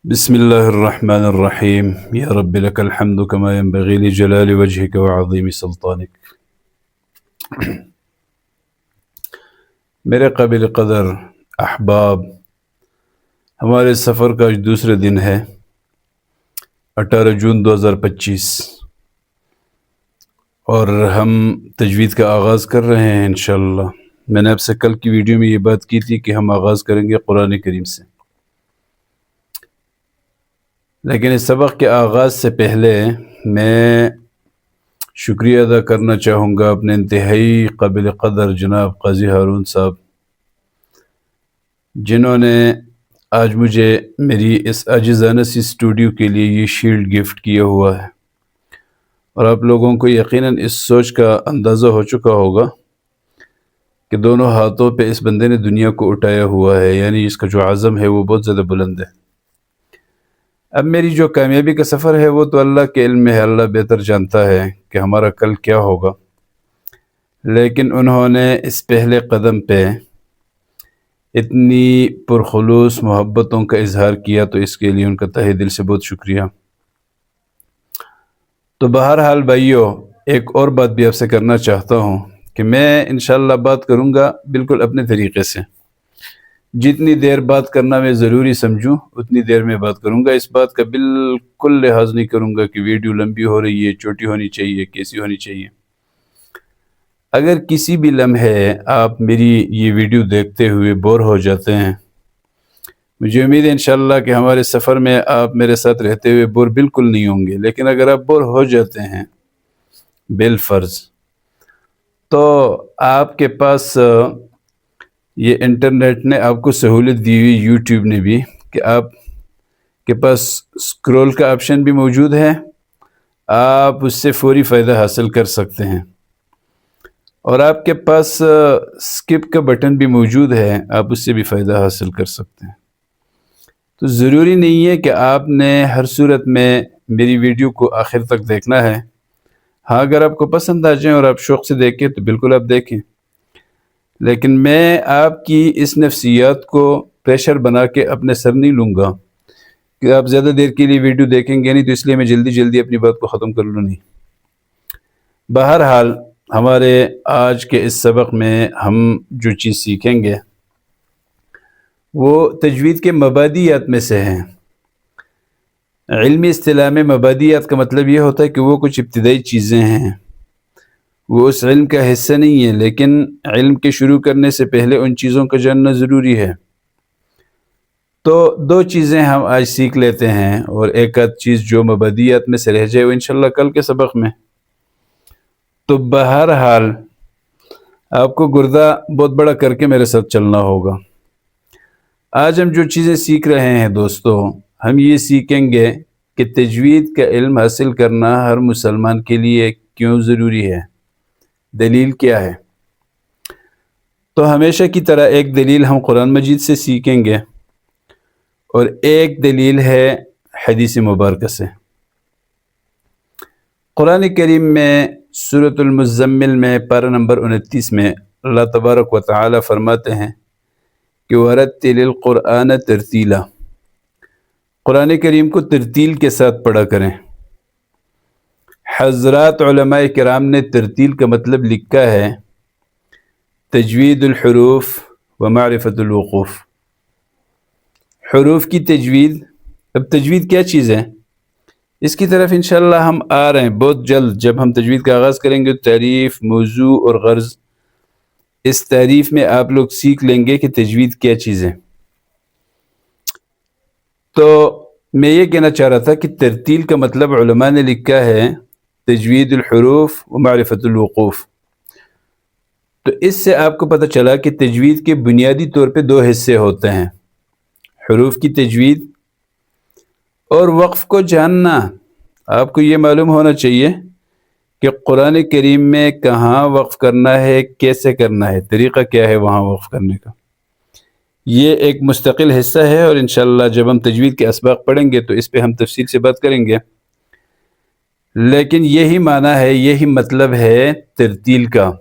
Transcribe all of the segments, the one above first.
بسم الله الرحمن الرحيم يا رب لك الحمد كما ينبغي لجلال وجهك وعظيم سلطانك. میرے قابل قدر احباب، ہمارے سفر کا آج دوسرے دن ہے، 18 جون 2025، اور ہم تجوید کا آغاز کر رہے ہیں انشاءاللہ۔ میں نے آپ سے کل کی ویڈیو میں یہ بات کی تھی کہ ہم آغاز کریں گے قرآن کریم سے، لیکن اس سبق کے آغاز سے پہلے میں شکریہ ادا کرنا چاہوں گا اپنے انتہائی قابل قدر جناب قاضی ہارون صاحب، جنہوں نے آج مجھے میری اس عاجزانہ سی اسٹوڈیو کے لیے یہ شیلڈ گفٹ کیا ہوا ہے، اور آپ لوگوں کو یقیناً اس سوچ کا اندازہ ہو چکا ہوگا کہ دونوں ہاتھوں پہ اس بندے نے دنیا کو اٹھایا ہوا ہے، یعنی اس کا جو عزم ہے وہ بہت زیادہ بلند ہے۔ اب میری جو کامیابی کا سفر ہے وہ تو اللہ کے علم میں ہے، اللہ بہتر جانتا ہے کہ ہمارا کل کیا ہوگا، لیکن انہوں نے اس پہلے قدم پہ اتنی پرخلوص محبتوں کا اظہار کیا، تو اس کے لیے ان کا تہہ دل سے بہت شکریہ۔ تو بہرحال بھائیو، ایک اور بات بھی آپ سے کرنا چاہتا ہوں کہ میں انشاءاللہ بات کروں گا بالکل اپنے طریقے سے، جتنی دیر بات کرنا میں ضروری سمجھوں اتنی دیر میں بات کروں گا۔ اس بات کا بالکل لحاظ نہیں کروں گا کہ ویڈیو لمبی ہو رہی ہے، چھوٹی ہونی چاہیے، کیسی ہونی چاہیے۔ اگر کسی بھی لمحے آپ میری یہ ویڈیو دیکھتے ہوئے بور ہو جاتے ہیں، مجھے امید ہے انشاءاللہ کہ ہمارے سفر میں آپ میرے ساتھ رہتے ہوئے بور بالکل نہیں ہوں گے، لیکن اگر آپ بور ہو جاتے ہیں بالفرض، تو آپ کے پاس یہ انٹرنیٹ نے آپ کو سہولت دی ہوئی، یوٹیوب نے بھی، کہ آپ کے پاس سکرول کا آپشن بھی موجود ہے، آپ اس سے فوری فائدہ حاصل کر سکتے ہیں، اور آپ کے پاس سکپ کا بٹن بھی موجود ہے، آپ اس سے بھی فائدہ حاصل کر سکتے ہیں۔ تو ضروری نہیں ہے کہ آپ نے ہر صورت میں میری ویڈیو کو آخر تک دیکھنا ہے۔ ہاں، اگر آپ کو پسند آ جائیں اور آپ شوق سے دیکھیں تو بالکل آپ دیکھیں، لیکن میں آپ کی اس نفسیات کو پریشر بنا کے اپنے سر نہیں لوں گا کہ آپ زیادہ دیر کے لیے ویڈیو دیکھیں گے نہیں، تو اس لیے میں جلدی جلدی اپنی بات کو ختم کر لوں نہیں۔ بہرحال ہمارے آج کے اس سبق میں ہم جو چیز سیکھیں گے وہ تجوید کے مبادیات میں سے ہیں۔ علمی اصطلاح میں مبادیات کا مطلب یہ ہوتا ہے کہ وہ کچھ ابتدائی چیزیں ہیں، وہ اس علم کا حصہ نہیں ہے، لیکن علم کے شروع کرنے سے پہلے ان چیزوں کا جاننا ضروری ہے۔ تو دو چیزیں ہم آج سیکھ لیتے ہیں، اور ایک آدھ چیز جو مبادیات میں سے رہ جائے وہ انشاءاللہ کل کے سبق میں۔ تو بہرحال آپ کو گردہ بہت بڑا کر کے میرے ساتھ چلنا ہوگا۔ آج ہم جو چیزیں سیکھ رہے ہیں دوستو، ہم یہ سیکھیں گے کہ تجوید کا علم حاصل کرنا ہر مسلمان کے لیے کیوں ضروری ہے، دلیل کیا ہے۔ تو ہمیشہ کی طرح ایک دلیل ہم قرآن مجید سے سیکھیں گے، اور ایک دلیل ہے حدیث مبارکہ سے۔ قرآن کریم میں سورۃ المزمل میں پارہ نمبر 29 میں اللہ تبارک و تعالی فرماتے ہیں کہ وَرَتِّلِ الْقُرْآنَ تَرْتِیلًا، قرآن کریم کو ترتیل کے ساتھ پڑھا کریں۔ حضرات علماء کرام نے ترتیل کا مطلب لکھا ہے تجوید الحروف و معرفت الوقوف، حروف کی تجوید۔ اب تجوید کیا چیز ہے، اس کی طرف انشاءاللہ ہم آ رہے ہیں بہت جلد۔ جب ہم تجوید کا آغاز کریں گے، تعریف، موضوع اور غرض، اس تعریف میں آپ لوگ سیکھ لیں گے کہ تجوید کیا چیز ہے۔ تو میں یہ کہنا چاہ رہا تھا کہ ترتیل کا مطلب علماء نے لکھا ہے تجوید الحروف و معرفت الوقوف۔ تو اس سے آپ کو پتہ چلا کہ تجوید کے بنیادی طور پہ دو حصے ہوتے ہیں، حروف کی تجوید اور وقف کو جاننا۔ آپ کو یہ معلوم ہونا چاہیے کہ قرآن کریم میں کہاں وقف کرنا ہے، کیسے کرنا ہے، طریقہ کیا ہے وہاں وقف کرنے کا۔ یہ ایک مستقل حصہ ہے، اور انشاءاللہ جب ہم تجوید کے اسباق پڑھیں گے تو اس پہ ہم تفصیل سے بات کریں گے، لیکن یہی معنی ہے، یہی مطلب ہے ترتیل کا۔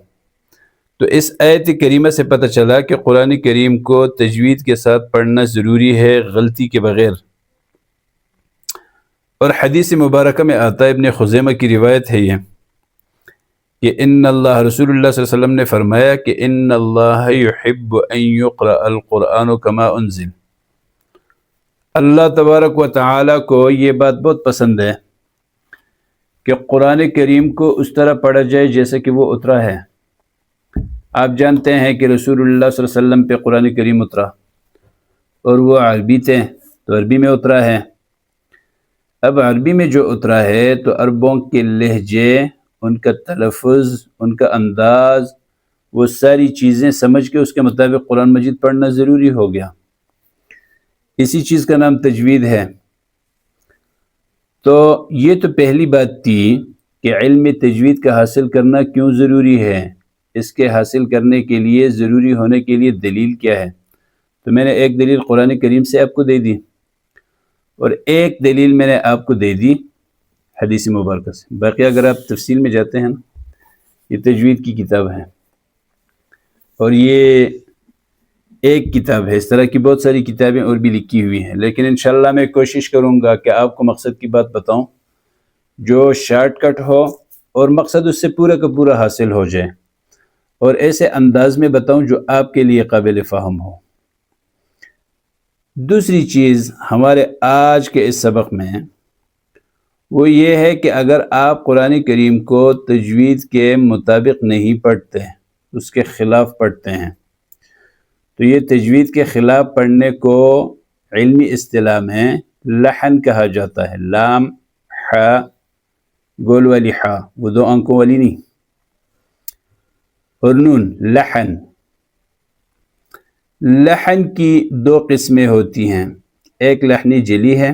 تو اس آیت کریمہ سے پتہ چلا کہ قرآن کریم کو تجوید کے ساتھ پڑھنا ضروری ہے، غلطی کے بغیر۔ اور حدیث مبارکہ میں آتا ہے، ابن خزیمہ کی روایت ہے یہ، کہ ان اللہ، رسول اللہ صلی اللہ علیہ وسلم نے فرمایا کہ ان اللہ یحب ان یقرأ القرآن کما انزل، اللہ تبارک و تعالیٰ کو یہ بات بہت پسند ہے کہ قرآن کریم کو اس طرح پڑھا جائے جیسے کہ وہ اترا ہے۔ آپ جانتے ہیں کہ رسول اللہ صلی اللہ علیہ وسلم پہ قرآن کریم اترا اور وہ عربی تھے تو عربی میں اترا ہے۔ اب عربی میں جو اترا ہے تو عربوں کے لہجے، ان کا تلفظ، ان کا انداز، وہ ساری چیزیں سمجھ کے اس کے مطابق قرآن مجید پڑھنا ضروری ہو گیا۔ اسی چیز کا نام تجوید ہے۔ تو یہ تو پہلی بات تھی کہ علم تجوید کا حاصل کرنا کیوں ضروری ہے، اس کے حاصل کرنے کے لیے ضروری ہونے کے لیے دلیل کیا ہے۔ تو میں نے ایک دلیل قرآن کریم سے آپ کو دے دی، اور ایک دلیل میں نے آپ کو دے دی حدیث مبارکہ سے۔ باقی اگر آپ تفصیل میں جاتے ہیں نا، یہ تجوید کی کتاب ہے، اور یہ ایک کتاب ہے، اس طرح کی بہت ساری کتابیں اور بھی لکھی ہوئی ہیں، لیکن انشاءاللہ میں کوشش کروں گا کہ آپ کو مقصد کی بات بتاؤں جو شارٹ کٹ ہو اور مقصد اس سے پورا کا پورا حاصل ہو جائے، اور ایسے انداز میں بتاؤں جو آپ کے لیے قابل فہم ہو۔ دوسری چیز ہمارے آج کے اس سبق میں وہ یہ ہے کہ اگر آپ قرآن کریم کو تجوید کے مطابق نہیں پڑھتے، اس کے خلاف پڑھتے ہیں، تو یہ تجوید کے خلاف پڑھنے کو علمی اصطلاح میں لحن کہا جاتا ہے۔ لام، ح، گول والی ح، وہ دو آنکھوں والی نہیں، اور نون، لحن۔ لحن کی دو قسمیں ہوتی ہیں، ایک لحنی جلی ہے،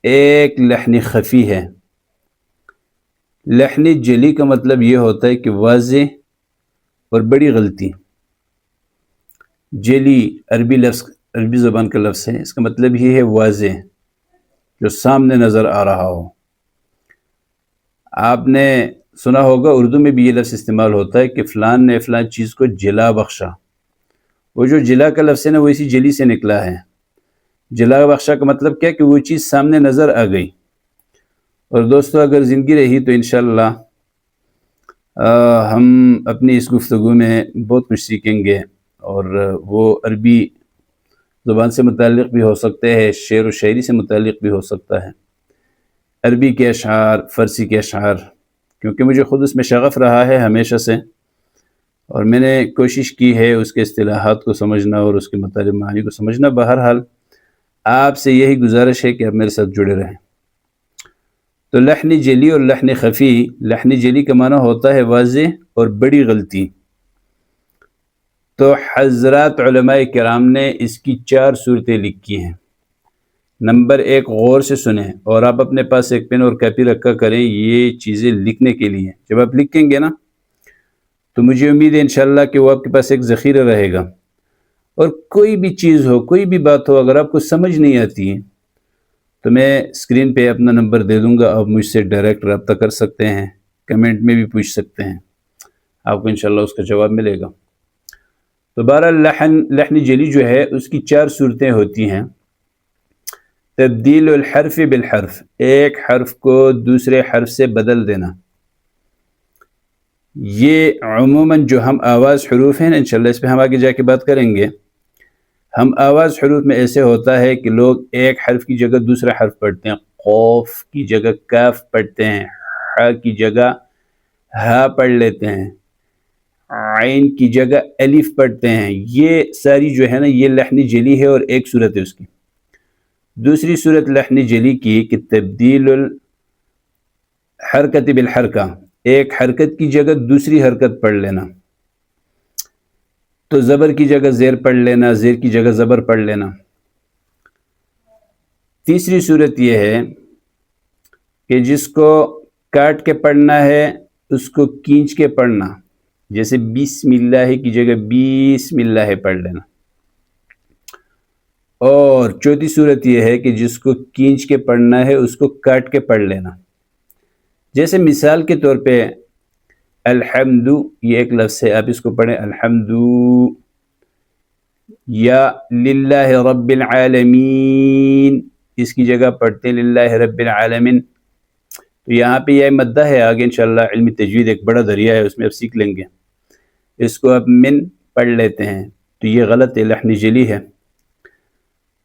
ایک لحنی خفی ہے۔ لحنی جلی کا مطلب یہ ہوتا ہے کہ واضح اور بڑی غلطی۔ جلی عربی لفظ، عربی زبان کا لفظ ہے، اس کا مطلب یہ ہے واضح، جو سامنے نظر آ رہا ہو۔ آپ نے سنا ہوگا اردو میں بھی یہ لفظ استعمال ہوتا ہے کہ فلان نے فلان چیز کو جلا بخشا۔ وہ جو جلا کا لفظ ہے نا، وہ اسی جلی سے نکلا ہے۔ جلا بخشا کا مطلب کیا کہ وہ چیز سامنے نظر آ گئی۔ اور دوستو اگر زندگی رہی تو انشاءاللہ ہم اپنی اس گفتگو میں بہت کچھ سیکھیں گے، اور وہ عربی زبان سے متعلق بھی ہو سکتے ہیں، شعر و شاعری سے متعلق بھی ہو سکتا ہے، عربی کے اشعار، فارسی کے اشعار، کیونکہ مجھے خود اس میں شغف رہا ہے ہمیشہ سے، اور میں نے کوشش کی ہے اس کے اصطلاحات کو سمجھنا اور اس کے مطالب معانی کو سمجھنا۔ بہرحال آپ سے یہی گزارش ہے کہ آپ میرے ساتھ جڑے رہیں۔ تو لحنی جلی اور لحن خفی، لحنی جلی کا معنی ہوتا ہے واضح اور بڑی غلطی۔ تو حضرات علماء کرام نے اس کی 4 صورتیں لکھی ہیں۔ نمبر 1، غور سے سنیں، اور آپ اپنے پاس ایک پین اور کاپی رکھا کریں یہ چیزیں لکھنے کے لیے۔ جب آپ لکھیں گے نا تو مجھے امید ہے انشاءاللہ کہ وہ آپ کے پاس ایک ذخیرہ رہے گا، اور کوئی بھی چیز ہو، کوئی بھی بات ہو، اگر آپ کو سمجھ نہیں آتی ہے تو میں اسکرین پہ اپنا نمبر دے دوں گا، آپ مجھ سے ڈائریکٹ رابطہ کر سکتے ہیں، کمنٹ میں بھی پوچھ سکتے ہیں، آپ کو انشاءاللہ اس کا جواب ملے گا۔ تو بہرحال لحن جلی جو ہے اس کی 4 صورتیں ہوتی ہیں۔ تبدیل الحرف بالحرف، ایک حرف کو دوسرے حرف سے بدل دینا۔ یہ عموماً جو ہم آواز حروف ہیں نا، انشاءاللہ اس پہ ہم آگے جا کے بات کریں گے، ہم آواز حروف میں ایسے ہوتا ہے کہ لوگ ایک حرف کی جگہ دوسرا حرف پڑھتے ہیں، قوف کی جگہ کاف پڑھتے ہیں، ح کی جگہ ہا پڑھ لیتے ہیں، عین کی جگہ الف پڑھتے ہیں۔ یہ ساری جو ہے نا یہ لحنی جلی ہے، اور ایک صورت ہے اس کی۔ دوسری صورت لحنی جلی کی کہ تبدیل الحرکت بالحرکہ، ایک حرکت کی جگہ دوسری حرکت پڑھ لینا، تو زبر کی جگہ زیر پڑھ لینا، زیر کی جگہ زبر پڑھ لینا۔ تیسری صورت یہ ہے کہ جس کو کاٹ کے پڑھنا ہے اس کو کھینچ کے پڑھنا، جیسے بسم اللہ کی جگہ بسم اللہ پڑھ لینا۔ اور چوتھی صورت یہ ہے کہ جس کو کھینچ کے پڑھنا ہے اس کو کاٹ کے پڑھ لینا۔ جیسے مثال کے طور پہ الحمد، یہ ایک لفظ ہے، آپ اس کو پڑھیں الحمد، یا للہ رب العالمین، اس کی جگہ پڑھتے ہیں للہ رب العالمین، تو یہاں پہ یہ مدہ ہے، آگے انشاءاللہ علمی تجوید ایک بڑا دریا ہے، اس میں اب سیکھ لیں گے، اس کو اب من پڑھ لیتے ہیں، تو یہ غلط ہے، لحن جلی ہے۔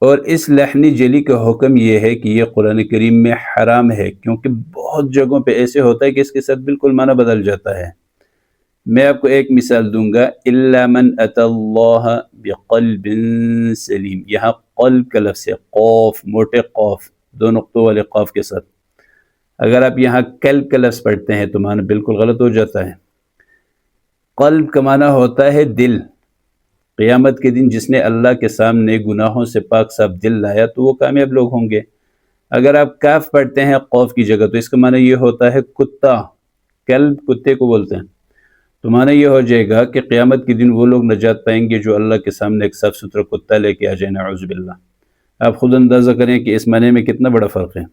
اور اس لحن جلی کا حکم یہ ہے کہ یہ قرآن کریم میں حرام ہے، کیونکہ بہت جگہوں پہ ایسے ہوتا ہے کہ اس کے ساتھ بالکل معنی بدل جاتا ہے۔ میں آپ کو ایک مثال دوں گا، الا من اتى اللہ بقلب سلیم، یہاں قلب کا لفظ ہے، قوف، موٹے قوف، دو نقطوں والے قوف کے ساتھ، اگر آپ یہاں قلب کا لفظ پڑھتے ہیں تو معنی بالکل غلط ہو جاتا ہے۔ قلب کا معنی ہوتا ہے دل۔ قیامت کے دن جس نے اللہ کے سامنے گناہوں سے پاک صاف دل لایا تو وہ کامیاب لوگ ہوں گے۔ اگر آپ کاف پڑھتے ہیں قوف کی جگہ تو اس کا معنی یہ ہوتا ہے کتا، کلب کتے کو بولتے ہیں، تو معنی یہ ہو جائے گا کہ قیامت کے دن وہ لوگ نجات پائیں گے جو اللہ کے سامنے ایک صاف ستھرا کتا لے کے آ جائیں، نعوذ باللہ۔ آپ خود اندازہ کریں کہ اس معنی میں کتنا بڑا فرق ہے۔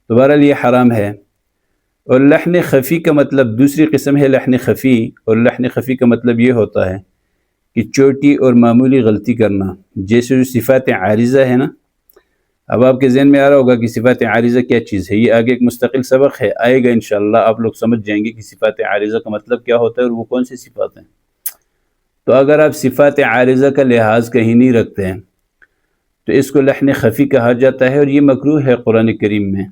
تو بہرحال یہ حرام ہے۔ اور لحن خفی کا مطلب دوسری قسم ہے لحن خفی، اور لحن خفی کا مطلب یہ ہوتا ہے کہ چھوٹی اور معمولی غلطی کرنا، جیسے جو صفات عارضہ ہے نا، اب آپ کے ذہن میں آ رہا ہوگا کہ صفات عارضہ کیا چیز ہے، یہ آگے ایک مستقل سبق ہے، آئے گا انشاءاللہ، آپ لوگ سمجھ جائیں گے کہ صفات عارضہ کا مطلب کیا ہوتا ہے اور وہ کون سی صفات ہیں۔ تو اگر آپ صفات عارضہ کا لحاظ کہیں نہیں رکھتے ہیں تو اس کو لحن خفی کہا جاتا ہے، اور یہ مکروہ ہے قرآن کریم میں۔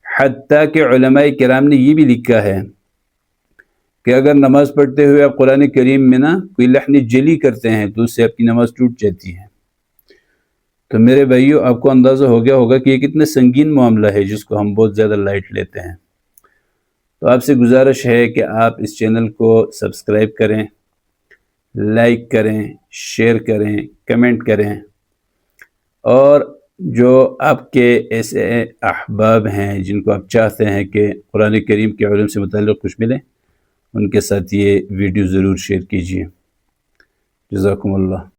حتیٰ کہ علماء کرام نے یہ بھی لکھا ہے کہ اگر نماز پڑھتے ہوئے آپ قرآن کریم میں نا کوئی لحن جلی کرتے ہیں تو اس سے آپ کی نماز ٹوٹ جاتی ہے۔ تو میرے بھائیو، آپ کو اندازہ ہو گیا ہوگا کہ یہ کتنا سنگین معاملہ ہے جس کو ہم بہت زیادہ لائٹ لیتے ہیں۔ تو آپ سے گزارش ہے کہ آپ اس چینل کو سبسکرائب کریں، لائک کریں، شیئر کریں، کمنٹ کریں، اور جو آپ کے ایسے احباب ہیں جن کو آپ چاہتے ہیں کہ قرآن کریم کے علم سے متعلق کچھ ملے، ان کے ساتھ یہ ویڈیو ضرور شیئر کیجیے۔ جزاکم اللہ۔